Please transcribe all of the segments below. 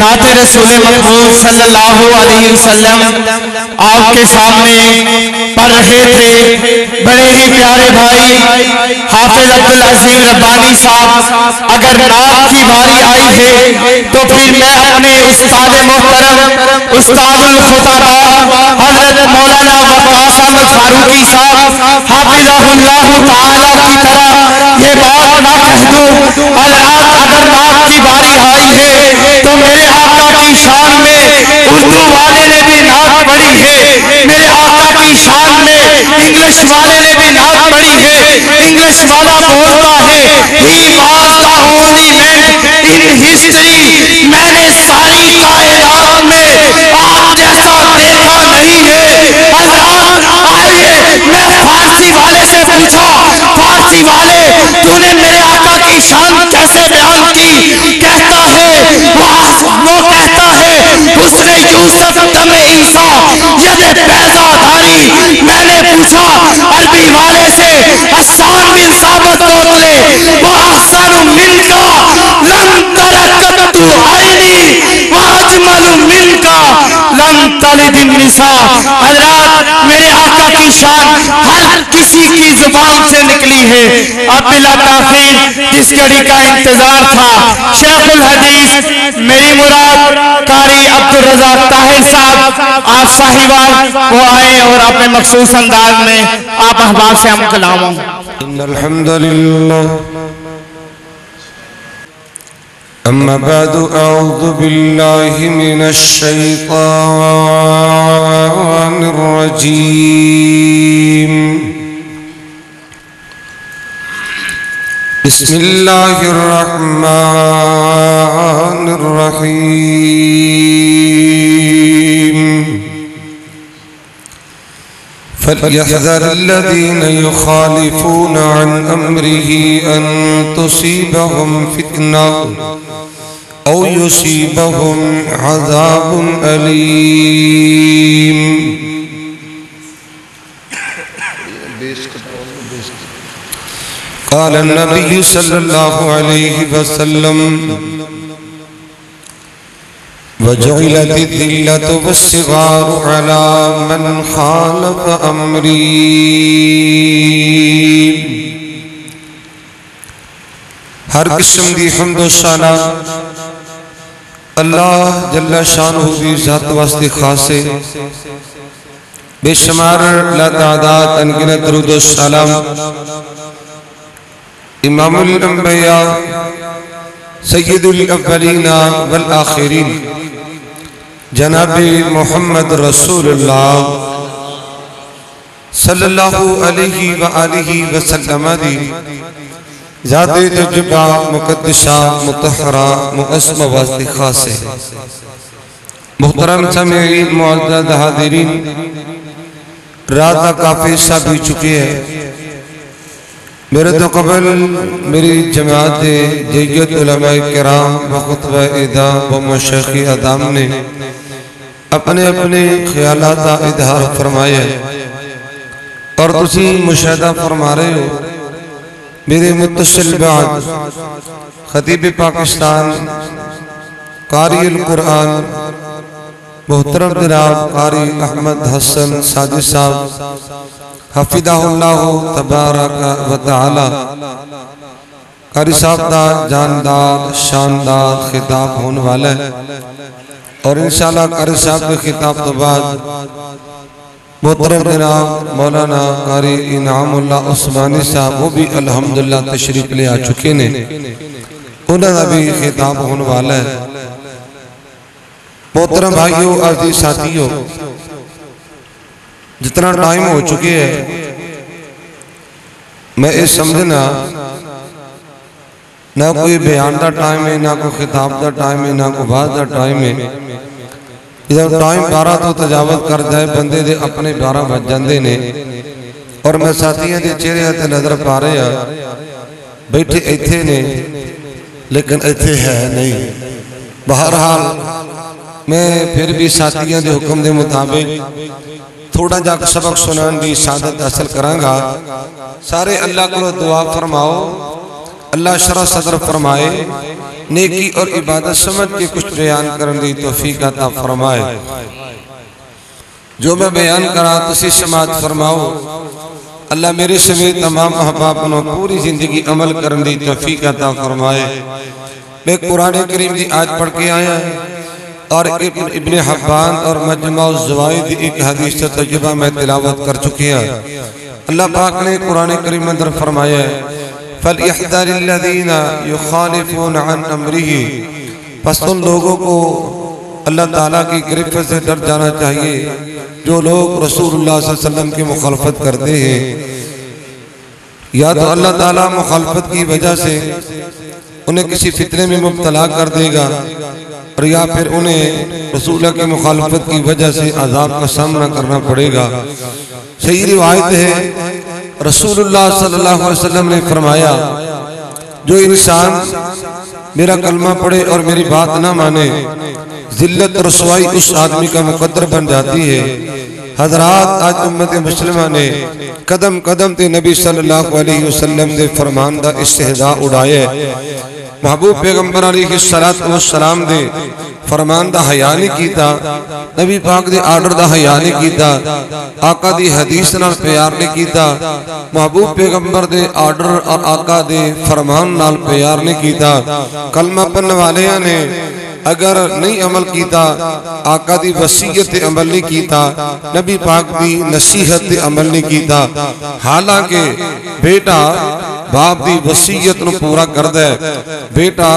نعت رسول مقبول صلی اللہ علیہ وسلم آپ کے سامنے پڑھ رہے تھے بڑے ہی پیارے بھائی حافظ عبدالعظیم ربانی صاحب اگر نعت کی باری آئی ہے تو پھر میں اپنے استاد محترم استاد الخطباء حضرت مولانا وقاص احمد فاروقی صاحب حافظہ اللہ تعالی کی طرح یہ بات نہ کہہ دوں اگر نعت کی باری آئی ہے تو میرے آقا کی شان میں اردو والے نے بھی نعت پڑھی ہے، میرے آقا کی شان میں انگلش والے نے بھی نعت پڑھی ہے۔ انگلش والا بولتا ہے He was the only man in history، میں نے ساری کائنات میں آپ جیسا دیکھا نہیں ہے۔ حضرات آئیے میں فارسی والے سے پوچھا، فارسی والے تو نے میرے آقا کی شان کیسے بیان کی؟ کہتا ہے وہ کہتا ہے حسن یوسف دم عیسیٰ ید بیضا دھاری۔ میں نے پوچھا عربی والے سے حسان بن ثابت توتلے وَأَحْسَنُ مِنْكَ لَمْ تَرَكَتُ عَيْنِي وَأَجْمَلُ مِنْكَ لَمْ تَلِدِ النِّسَاء۔ حضرات میرے آقا کی شان ہر کسی کی زبان سے نکلی ہے۔ اب بلا تاخیر جس گھڑی کا انتظار تھا شیخ الحدیث میری مراد قاری عبدالرزاق طاہر صاحب آپ صاحبان وہ آئے اور اپنے مخصوص انداز میں آپ احباب سے ہم کلام ہوں۔ ان الحمدللہ اما بعد اعوذ باللہ من الشیطان الرجیم بسم اللہ الرحمن الرحیم فَلْيَحْذَرِ الَّذِينَ يُخَالِفُونَ عَنْ أَمْرِهِ أَن تُصِيبَهُمْ فِتْنَةٌ أَوْ يُصِيبَهُمْ عَذَابٌ أَلِيمٌ۔ قال النبي صلى الله عليه وسلم وجعلت الذلة والصغار على من خالف أمري۔ ہر قسم دی حمد و ثنا اللہ جل شانہ دی ذات واسطے خاص ہے۔ بے شمار لا تعداد انگنت درود و سلام امام الانبیاء سید الاولین والآخرین جناب محمد رسول اللہ صلی اللہ علیہ وآلہ وسلم دی ذات تجبہ مقدسہ مطہرہ معصمہ واسطے خاص ہے۔ محترم سامعین معزز حاضرین رات کافی سا بھی چکی ہے۔ میرے تو قبل میری جماعت جیت علماء کرام و خطبہ ادا و مشیخ ادام نے اپنے اپنے خیالات اظہار فرمائے اور تسی مشاہدہ فرما رہے ہو۔ میرے متصل بعد خطیب پاکستان قاری القرآن محترم جناب قاری احمد حسن ساجد صاحب حفظہ اللہ تبارک و تعالی قاری صاحب دا جاندار شاندار خطاب ہونے والا ہے اور انشاءاللہ قاری صاحب کے خطاب تو بعد محترم جناب مولانا قاری انعام اللہ عثمانی صاحب وہ بھی الحمدللہ تشریف لے آ چکے نے، انہوں نے بھی خطاب ہونے والا ہے۔ محترم بھائیوں عزیز ساتھیوں جتنا ٹائم ہو چکے ہیں میں اس سمجھنا نہ کوئی بیان دا ٹائم ہے، نہ کوئی خطاب دا ٹائم ہے، نہ کوئی بات دا ٹائم ہے۔ جب ٹائم 12 تو تجاوز کر جائے بندے دے اپنے 12 بج جاندے نے اور میں ساتھیاں دے چہرے تے نظر پا رہے ہیں بیٹھے ایتھے نے لیکن ایتھے ہے نہیں۔ بہرحال میں پھر بھی ساتھیاں دے حکم دے مطابق تھوڑا جا سبق سنان دی سعادت حاصل کرانگا۔ سارے اللہ کو دعا فرماؤ اللہ شرح صدر فرمائے نیکی اور عبادت سمجھ کے کچھ بیان کرنے دی توفیق عطا فرمائے جو میں بیان کرا تسی سماعت فرماؤ اللہ میرے سمیت تمام احباب نے پوری زندگی عمل کرنے دی توفیق عطا فرمائے میں قرآن کریم دی آیت پڑھ کے آیا ہے اور ابن حبان اور مجمع الزوائد ایک حدیث سے تجربہ میں تلاوت کر چکی ہے اللہ پاک نے قرآن کریم اندر فرمایا ہے فَلْيَحْذَرِ الَّذِينَ يُخَالِفُونَ عَنْ أَمْرِهِ پس ان لوگوں کو اللہ تعالیٰ کی گرفت سے ڈر جانا چاہیے جو لوگ رسول اللہ صلی اللہ علیہ وسلم کی مخالفت کرتے ہیں یا تو اللہ تعالیٰ مخالفت کی وجہ سے انہیں کسی فتنے میں مبتلا کر دے گا اور یا پھر انہیں رسول اللہ کی مخالفت کی وجہ سے عذاب کا سامنا کرنا پڑے گا صحیح روایت ہے رسول اللہ صلی اللہ علیہ وسلم نے فرمایا جو انسان میرا کلمہ پڑھے اور میری بات نہ مانے ذلت رسوائی اس آدمی کا مقدر بن جاتی ہے حضرات آج امت مسلمہ نے قدم قدم تے نبی صلی اللہ علیہ وسلم دے فرمان دا استہزاء اڑائے محبوب پیغمبر علیہ السلام دے فرمان دا حیا نہیں کیتا نبی پاک دے آرڈر دا حیا نہیں کیتا آقا دی حدیث نال پیار نہیں کیتا محبوب پیغمبر دے آرڈر اور آقا دے فرمان نال پیار نہیں کیتا کلمہ پڑھنے والیاں نے اگر نہیں عمل کیتا آقا دی وصیت عمل نہیں کیتا نبی پاک دی نصیحت عمل نہیں کیتا حالانکہ بیٹا باپ دی وصیت نو پورا کردا ہے بیٹا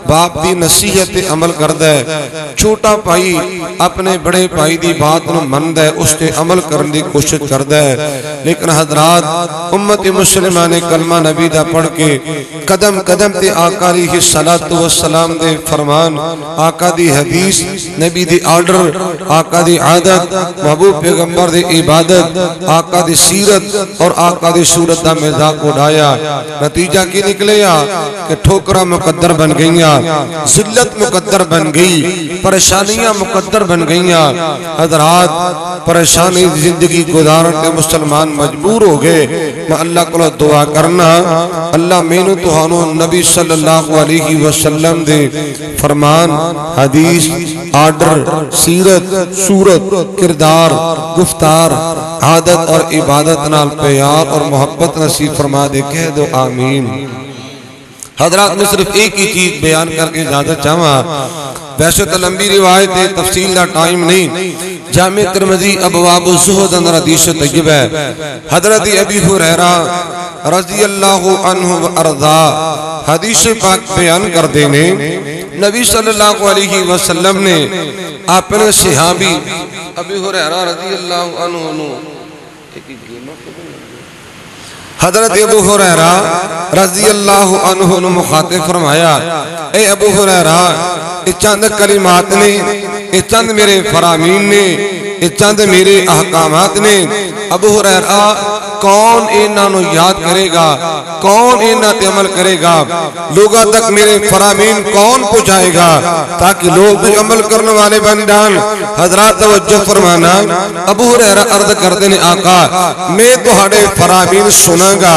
باپ دی نصیحت عمل کردا ہے چھوٹا بھائی اپنے بڑے بھائی دی بات نو مندا ہے اس تے عمل کرنے دی کوشش کردا ہے لیکن حضرات امت مسلمہ نے کلمہ نبی دا پڑھ کے قدم قدم تے آقا علیہ السلام دے فرمان آقا دی حدیث نبی دی آرڈر آقا دی عادت محبوب پیغمبر دی عبادت آقا دی سیرت اور آقا دی صورت دا مذاق اڑایا نتیجہ کی نکلیا کہ ٹھوکرا مقدر بن گئیاں ذلت مقدر بن گئی پریشانیاں مقدر بن گئیاں حضرات پریشانی زندگی گزارنے مسلمان مجبور ہو گئے میں اللہ کو دعا کرنا اللہ مینو توہانو نبی صلی اللہ علیہ وسلم دے فرمان حدیث آرڈر سیرت صورت کردار گفتار عادت اور عبادت نال پیار اور محبت نصیب فرما دے کہہ دو آمین حضرات میں صرف ایک ہی چیز بیان کر کے اجازت چاہاں ویسے تو لمبی روایت ہے تفصیل دا ٹائم نہیں جامع ترمذی ابواب الزہد اندر حدیث طیب ہے حضرت ابی ہریرہ رضی اللہ عنہ وارضا حدیث پاک بیان کر دینے نبی صلی اللہ علیہ وسلم نے اپنے صحابی ابی ہریرہ رضی اللہ عنہ حضرت ابو ہریرہ رضی اللہ عنہ نے مخاطب فرمایا اے ابو ہریرہ یہ چند کلمات نے یہ چند میرے فرامین نے یہ چند میرے احکامات نے ابو ہریرہ کون انہوں یاد کرے گا کون انہوں تے عمل کرے گا لوگوں تک میرے فرامین کون پہنچائے گا تاکہ لوگ بھی عمل کرنے والے بن جان حضرات توجہ فرمانا ابو ہریرہ عرض کرتے نے آقا میں تہاڈے فرامین سناں گا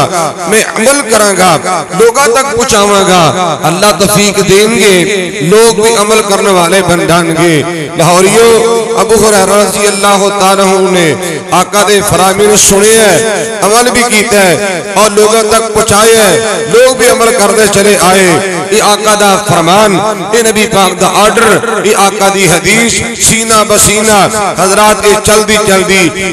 میں عمل کراں گا لوگوں تک پہنچاواں گا اللہ توفیق دیں گے لوگ بھی عمل کرنے والے بن جان گے لاہوریو ابو ہریرہ رضی اللہ تعالیٰ نے آقا دے فرامین سنے ہیں عمل بھی کیتا ہے اور لوگوں تک پہنچائے ہیں لوگ بھی عمل کرتے چلے آئے یہ آقا دا فرمان یہ نبی پاک دا آرڈر یہ آقا دی حدیث سینہ بسینہ حضرات یہ چل دی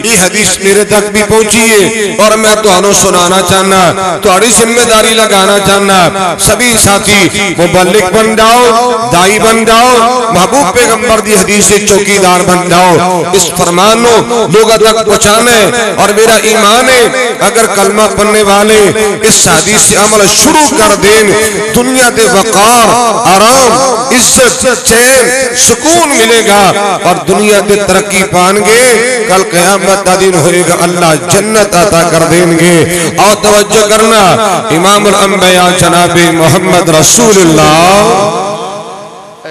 یہ حدیث میرے تک بھی پہنچی ہے اور میں تو انہوں سنانا چاہنا تو اڑی ذمہ داری لگانا چاہنا سبھی ساتھی مبلغ بن جاؤ دائی بن جاؤ محبوب پیغمبر دی حدیث سے چوکیدار بن جاؤ اس فرمان کو لوگوں تک پہنچانے اور میرا ایمان ہے اگر کلمہ پڑھنے والے اس حدیث سے عمل شروع کر دیں دنیا دے وقار آرام عزت چین سکون ملے گا اور دنیا دے ترقی پانگے کل قیامت کا دن ہوئے گا اللہ جنت عطا کر دیں گے اور توجہ کرنا امام الانبیاء جناب محمد رسول اللہ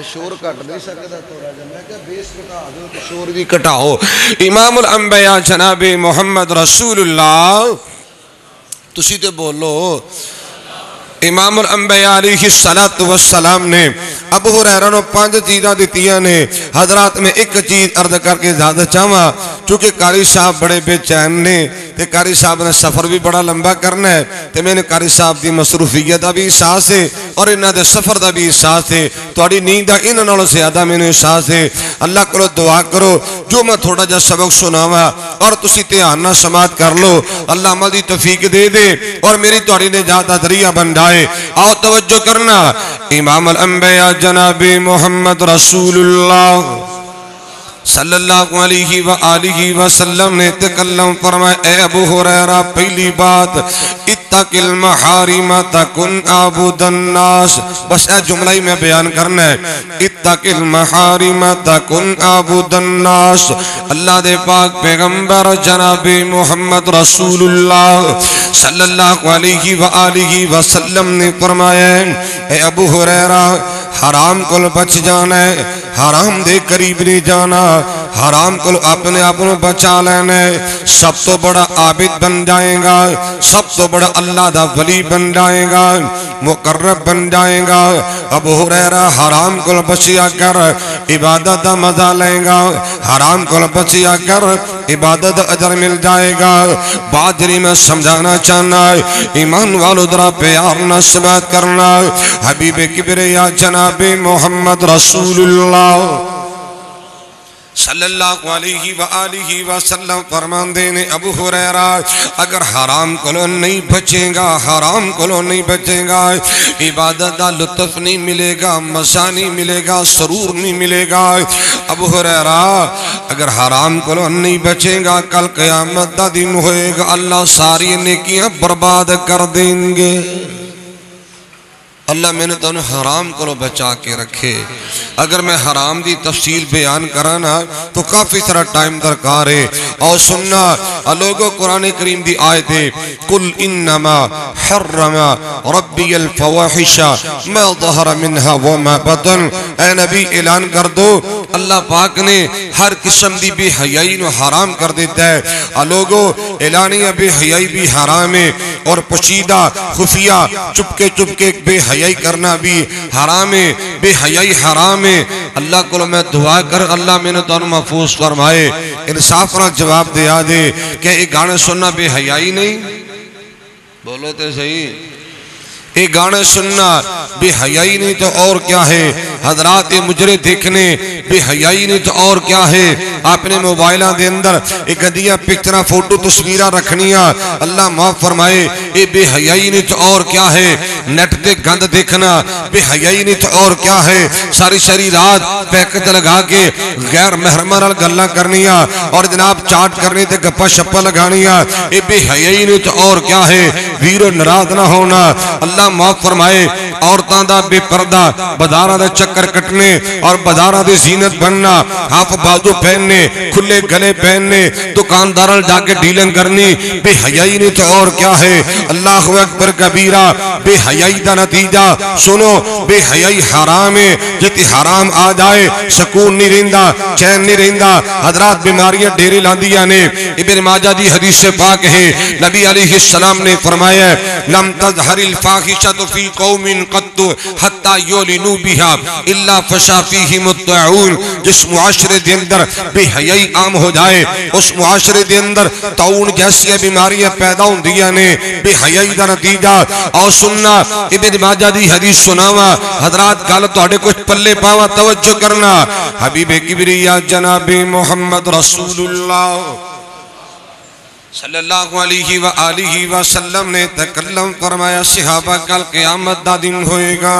شور کٹ نہیں سکتا تھوڑا جا میں کہا بیس کٹا دو تو شور بھی کٹاؤ امام الانبیاء جناب محمد رسول اللہ تسی تے بولو امام الانبیاء علیہ السلام نے ابو ہریرہ نو 5 چیزاں دتیاں نے حضرات میں ایک چیز عرض کر کے زیادہ چاہواں چونکہ قاری صاحب بڑے بے چین نے تے قاری صاحب نے سفر بھی بڑا لمبا کرنا ہے تے میں نے قاری صاحب دی مصروفیت دا بھی احساس ہے اور انہاں دے سفر دا بھی احساس ہے تہاڈی نیند دا انہاں نالوں زیادہ میں نے احساس ہے اللہ کولو دعا کرو جو میں تھوڑا جا سبق سناواں اور تسی دھیان نال سماعت کر لو اللہ عمل دی توفیق دے دے اور میری تہاڈی نجات دا ذریعہ بن جائے آؤ توجہ کرنا امام الانبیاء جناب محمد رسول اللہ صلی اللہ علیہ وآلہ وسلم نے تکلم فرمائے اے ابو ہریرہ پہلی بات اتق المحارم تکن عبد الناس بس اے جملہ ہی میں بیان کرنا ہے اتق المحارم تکن عبد الناس اللہ دے پاک پیغمبر جناب محمد رسول اللہ صلی اللہ علیہ وآلہ وسلم نے فرمایا اے ابو ہریرہ حرام کو بچ جانا ہے حرام دے قریب نہیں جانا حرام کو اپنے اپنے بچا لینا ہے سب تو بڑا عابد بن جائے گا سب تو بڑا اللہ دا ولی بن جائے گا مقرب بن جائے گا ابو ہریرہ حرام کو بچیا کر عبادت دا مزہ لیں گا حرام کو بچیا کر عبادت اجر مل جائے گا بادری میں سمجھانا چاہنا ہے ایمان والو درہ پیار نہ سماعت کرنا حبیب کبریا جناب محمد رسول اللہ صلی اللہ علیہ وآلہ وسلم فرمان دینے ابو ہریرہ اگر حرام کلو نہیں بچے گا حرام کلو نہیں بچے گا عبادت دا لطف نہیں ملے گا مزہ نہیں ملے گا سرور نہیں ملے گا ابو ہریرہ اگر حرام کلو نہیں بچے گا کل قیامت دا دن ہوئے گا اللہ ساری نیکیاں برباد کر دیں گے اللہ میں نے تو انہیں حرام کو بچا کے رکھے اگر میں حرام دی تفصیل بیان کرانا تو کافی سارا ٹائم درکار ہے اور سننا لوگوں قرآن کریم دی آیت ہے قل انما حرم ربی الفواحش ما ظہر منها وما بطن اے نبی اعلان کر دو اللہ پاک نے ہر قسم دی بے حیائی نو حرام کر دیتا ہے لوگوں اعلانیہ بے حیائی بھی حرام ہے اور پشیدہ خفیہ چپکے چپکے بے حیائی کرنا بھی حرام ہے بے حیائی حرام ہے اللہ کو میں دعا کر اللہ میں نے تو محفوظ فرمائے انصاف نہ جواب دیا دے کہ ایک گانے سننا بے حیائی نہیں بولو تے صحیح ایک گانے سننا بے حیائی نہیں تو اور کیا ہے حضرات مجرے دیکھنے بے حیائی نہیں تو اور کیا ہے اپنے موبائلہ دے اندر ایک ادیہ پکچرہ فوٹو تصویرہ رکھنیاں اللہ معاف فرمائے اے بے حیائی نہیں تو اور کیا ہے نیٹ دے گند دیکھنا بے حیائی نہیں تو اور کیا ہے ساری رات پیکت لگا کے غیر محرمہ گلہ کرنیاں اور جناب چاٹ کرنے تے گپا شپا لگانیاں اے بے حیائی نہیں تو اور کیا ہے ویرو نراض نہ ہونا اللہ معاف فرمائے عورتاں دا بے پردہ بازاراں دا چکر کٹنے اور بازاراں دی زینت بننا ہاف بازو پہننے کھلے گلے پہننے دکانداروں جا کے ڈیلنگ کرنی بے حیائی نہیں تو اور کیا ہے اللہ اکبر کبیرہ بے حیائی دا نتیجہ سنو بے حیائی حرام ہے جتی حرام آ جائے سکون نہیں رہندا چین نہیں رہندا حضرات بیماریاں ڈیرے لاندیاں نے ابن ماجہ دی حدیث پاک ہے نبی علیہ السلام نے فرمایا لم تظہر الفاحشۃ فی قوم قط حتی یولنوا بها الا فشا فیہم الطاعون جس معاشرے دے اندر بے حیائی عام ہو جائے اس معاشرے دے اندر طاعون جیسی بیماریاں پیدا ہوندیاں نے بے حیائی دا نتیجہ اور سننا ابن ماجہ دی حدیث سناوا حضرات گل تہاڈے کچھ پلے پاوا توجہ کرنا حبیب کبریا جناب محمد رسول اللہ صلی اللہ علیہ وآلہ وسلم نے تکلم فرمایا صحابہ کل قیامت دا دن ہوئے گا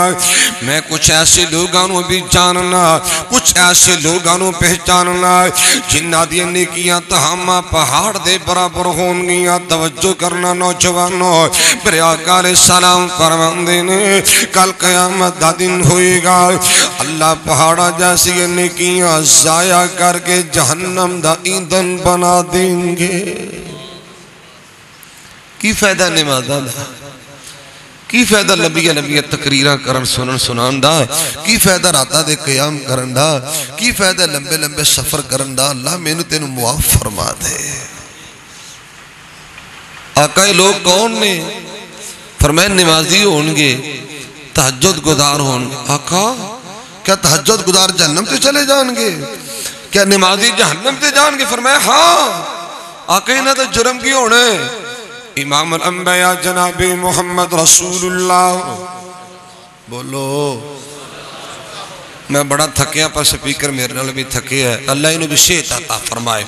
میں کچھ ایسے لوگانوں بھی جاننا کچھ ایسے لوگانوں پہچاننا جنہ دی نیکیاں تہامہ پہاڑ دے برابر ہونگیاں توجہ کرنا نوجوانوں پر آقا علیہ السلام فرماندے نے کل قیامت دا دن ہوئے گا اللہ پہاڑا جیسی نیکیاں ضائع کر کے جہنم دا ایندھن بنا دیں گے کی فائدہ نمازہ دا کی فائدہ نبی تقریرہ کرن سنن سنان دا کی فائدہ راتا دے قیام کرن دا کی فائدہ لمبے لمبے سفر کرن دا اللہ میں نے تینوں معاف فرما دے آقا لوگ کون نے فرمایا نمازی ہون گے تہجد گزار ہون. آقا کیا تہجد گزار جہنم سے چلے جان گے؟ کیا نمازی جہنم سے جان گے؟ فرمایا ہاں. آقا انہاں تے جرم کی ہونا ہے؟ امام الانبیاء جناب محمد رسول اللہ. بولو. میں بڑا تھکیا پر سپیکر میرے نال بھی تھکے ہے. اللہ انہوں بھی صحت عطا فرمائے.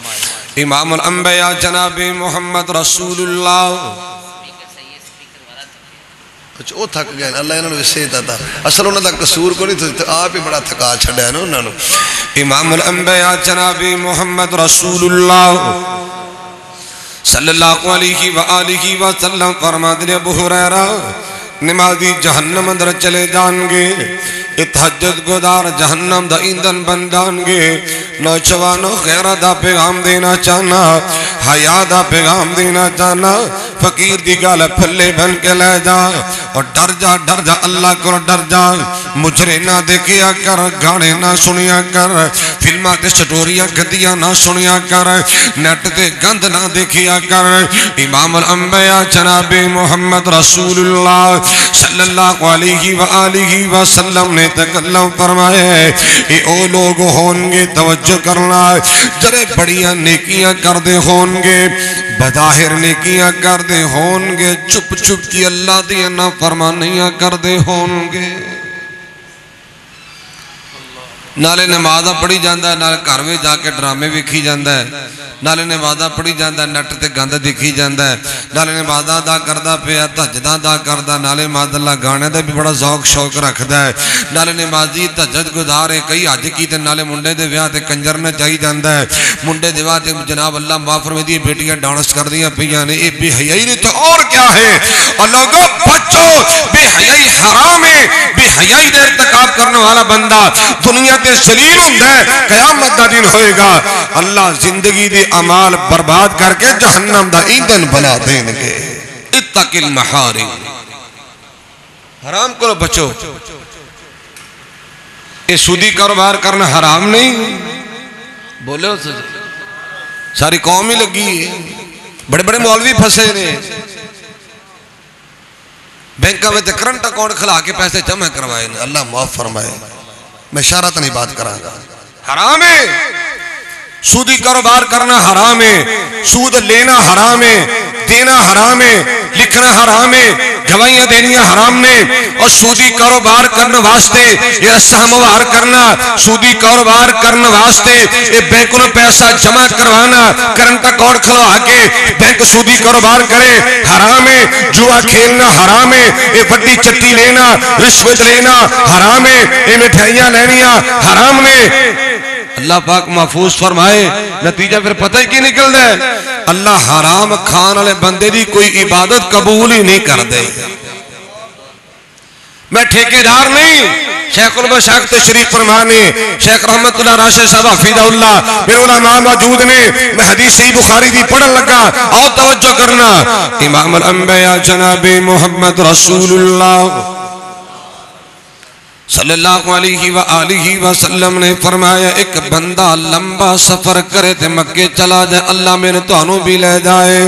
امام الانبیاء جناب محمد رسول اللہ. اچھا وہ تھک گئے. اللہ انہوں نے صحت عطا. اصل انہوں دا قصور کو نہیں تھا، آپ ہی بڑا تھکا چھڑا ہے نا انہوں نے. امام الانبیاء جناب محمد رسول اللہ صلی اللہ علیہ وآلہ وسلم فرماتے ہیں ابو ہریرہ نمازی جہنم اندر چلے جان گے، تہجد گزار جہنم دا ایندھن بن جان گے. نوجوانوں غیرت دا پیغام دینا چاہنا، حیا دا پیغام دینا چاہنا. فقیر دی گال پھلے بن کے لے جا اور ڈر جا اللہ کو ڈر جا. مجرے نہ دیکھیا کر، گانے نہ سنیا کر، فلمہ تے سٹوریاں گدیاں نہ سنیا کر، نیٹ تے گند نہ دیکھیا کر. امام الانبیاء جناب محمد رسول اللہ صلی اللہ علیہ وآلہ وسلم نے تکلم فرمائے اے او لوگ ہون گے توجہ کرنا جرے بڑیاں نیکیاں کردے ہون گے، بظاہر نیکیاں کردے ہون گے، چپ چپ کی اللہ دی نافرمانیاں کردے ہون گے. نالے نمازہ پڑھی جاندہ ہے، نالے کاروے جا کے ڈرامے وکھی جاندہ ہے، نالے نمازہ پڑھی جاندہ ہے، نٹ تے گندہ دکھی جاندہ ہے، نالے نمازہ دا کردہ پیا تہجدہ دا کردہ، نالے ماد اللہ گانے دا بھی بڑا ذوق شوق رکھ دا ہے. نالے نمازی تہجد گزارے کئی حج کی تے نالے منڈے دے ویاہ تے کنجر نہ چاہی جاندہ ہے. منڈے دے ویاہ تے جناب اللہ معافر میں دی بیٹیاں ڈانس کر دیا پیاں نے. اے بے حیائی نے تو اور کیا ہے؟ اور لوگوں بچو بے حیائی حرام ہے. بے حیائی دے ارتکاب کرنے والا بندہ دنیا تے سلیل ہوندہ ہے، قیامت دا دن ہوئے گا اللہ زندگی دی اعمال برباد کر کے جہنم دا ایندھن بنا دیں گے. اتق المحارم، حرام کو بچو. اے سودی کاروبار کرنا حرام نہیں؟ بولے ہو ساری قوم ہی لگی ہے، بڑے بڑے مولوی پھنسے نے بینکہ میں کرنٹ اکاؤنٹ کھلا کے پیسے جمع کروائے. اللہ معاف فرمائے، میں اشارت نہیں بات کراں گا. حرام ہے سودی کاروبار کرنا، حرام ہے سود لینا، حرام ہے دینا، حرام ہے لکھنا، حرام ہے گواہیاں دینیاں حرام نے. اور سودی کاروبار کرنے واسطے یہ سہموار کرنا، سودی کاروبار کرنے واسطے یہ بینکوں نے پیسہ جمع کروانا، کرنٹ اکاؤنٹ کھلوا کے بینک سودی کاروبار کرے، حرام ہے. جوا کھیلنا حرام ہے. یہ بڑی چٹی لینا، رشوت لینا حرام ہے. یہ مٹھائیاں لینیاں حرام نے. اللہ پاک محفوظ فرمائے. نتیجہ پھر پتہ ہی کی نکل دے، اللہ حرام کھان والے بندے دی کوئی عبادت قبول ہی نہیں کر دے. میں ٹھیکیدار نہیں. شیخ المشاق تشریف فرمانے، شیخ رحمت اللہ راشد صاحب حفظہ اللہ میرے علماء موجود نے. میں حدیث صحیح بخاری دی پڑھن لگا، اور توجہ کرنا. امام الانبیاء جناب محمد رسول اللہ صلی اللہ علیہ وآلہ وسلم نے فرمایا ایک بندہ لمبا سفر کرے تے مکے چلا جائے اللہ میرے تو انہوں بھی لے جائے.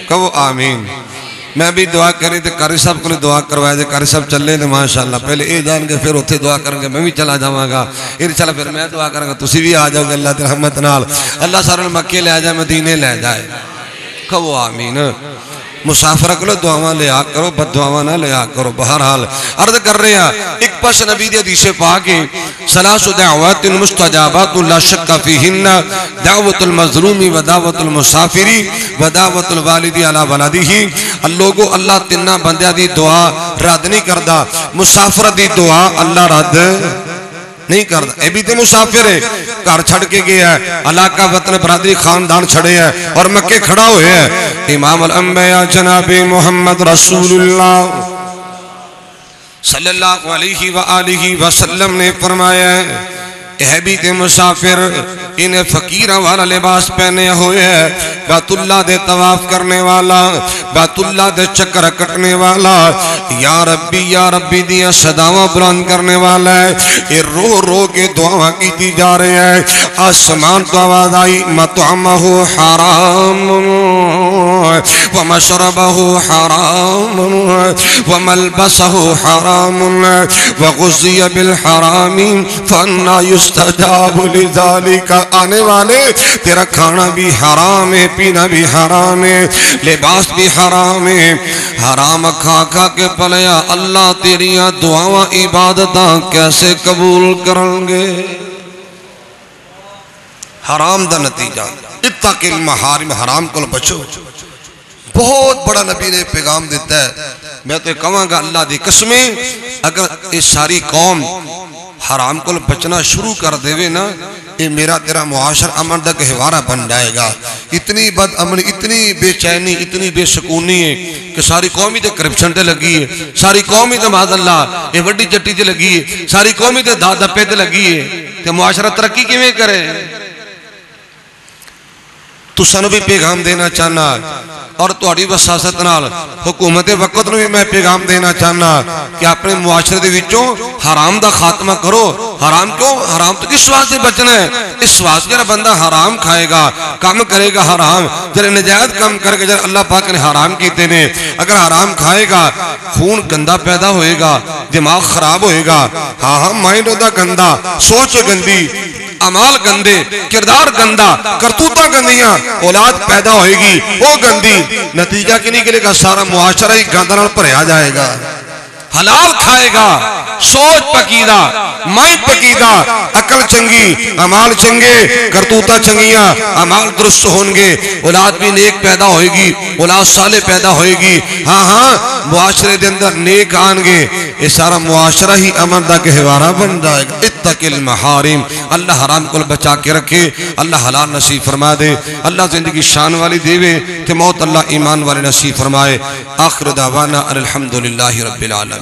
کہو آمین. میں بھی دعا کری تے قاری صاحب کو دعا کروائے دے. قاری صاحب چلے دے ماشاءاللہ. پہلے اے جان کے پھر اتھے دعا کریں گے، میں بھی چلا جاؤں گا. انشاءاللہ پھر میں دعا کروں گا، تسی بھی آ جاؤ گے اللہ تے رحمت نال. اللہ سارے مکے لے جائے، مدینے لے جائے. کہو آمین. مسافرہ کو دعاواں لے آ کرو، بد دعاواں نہ لے آ کرو. بہرحال عرض کر رہے ہیں ایک پاس نبی دی حدیث پاک ہے ثلاث دعوات مستجابات لا شک فیہن دعوت المظلوم و دعوت المسافر و دعوت الوالد علی ولدہ. لوگوں اللہ تنہ بندیاں دی دعا رد نہیں کردا. مسافر دی دعا اللہ رد نہیں کردا. اے بھی تے مسافر ہے، گھر چھڑ کے گیا ہے، علاقہ وطن برادری خاندان چھڑے ہے اور مکے کھڑا ہوئے ہے. امام الانبیاء جناب محمد رسول اللہ صلی اللہ علیہ وآلہ وسلم نے فرمایا اے بھی تے مسافر انہیں فقیرہ والا لباس پہنے ہوئے ہے، بیت اللہ دے طواف کرنے والا، بیت اللہ دے چکر کٹنے والا، یا ربی دیا صداواں بلند کرنے والا ہے. یہ رو رو کے دعاواں کی دی جا رہے ہیں. آسمان تو آواز آئی مطعمہ حرام ومشربه حرام وملبسه حرام وغذي بالحرام فأنا يستجاب لذلك. آنے والے تیرا کھانا بھی حرام ہے، پینا بھی حرام ہے، لباس بھی حرام ہے. حرام کھا کھا کے پلیا، اللہ تیریاں دعاواں عبادتاں کیسے قبول کریں گے؟ حرام دا نتیجہ. اتق المحارم، حرام کو بچو. بہت بڑا نبی نے پیغام دیتا ہے. میں تو کہاں گا اللہ دی قسمیں اگر اس ساری قوم حرام کو بچنا شروع کر دے وے نا، یہ میرا تیرا معاشر امن دا گہوارہ بن جائے گا. اتنی بد امنی، اتنی بے چینی، اتنی بے سکونی ہے کہ ساری قومی تے کرپشن تے لگی ہے، ساری قومی تے معاذ اللہ یہ وڈی چٹی تے لگی ہے، ساری قومی تے دھا دھپے تے لگی ہے. تے معاشرہ ترقی کیویں کرے؟ تو سانو بھی پیغام دینا چاہنا اور تہاڈی وساست نال حکومت وقت نو بھی میں پیغام دینا چاہنا کہ اپنے معاشرے دے وچوں حرام دا خاتمہ کرو. حرام کیوں؟ حرام تو کس واسطے بچنا ہے؟ اس واسطے جڑا بندہ حرام کھائے گا، کام کرے گا حرام، جڑے نجائز کام کر کے جڑا اللہ پاک نے حرام کیتے نے، اگر حرام کھائے گا خون گندا پیدا ہوئے گا، دماغ خراب ہوئے گا. ہاں مائنڈ ہوتا گندا، سوچ گندی، اعمال گندے، کردار گندا، کرتوتاں گندیاں، اولاد پیدا ہوئے گی وہ گندی. نتیجہ کی نہیں کرے گا؟ سارا معاشرہ ہی گندہ نال بھریا جائے گا. حلال کھائے گا، سوچ پکیدہ، مائنڈ پکیدہ، عقل چنگی، اعمال چنگے، کرتوتاں چنگیاں، اعمال درست ہونگے، اولاد بھی نیک پیدا ہوئے گی، اولاد صالح پیدا ہوئے گی. ہاں معاشرے دے اندر نیک آنگے، یہ سارا معاشرہ ہی امن دا گہوارہ بن جائے گا. اتق المحارم. اللہ حرام کو بچا کے رکھے، اللہ حلال نصیب فرما دے، اللہ زندگی شان والی دیوے کہ موت اللہ ایمان والے نصیب فرمائے. آخر دعوانا الحمدللہ رب العالمین.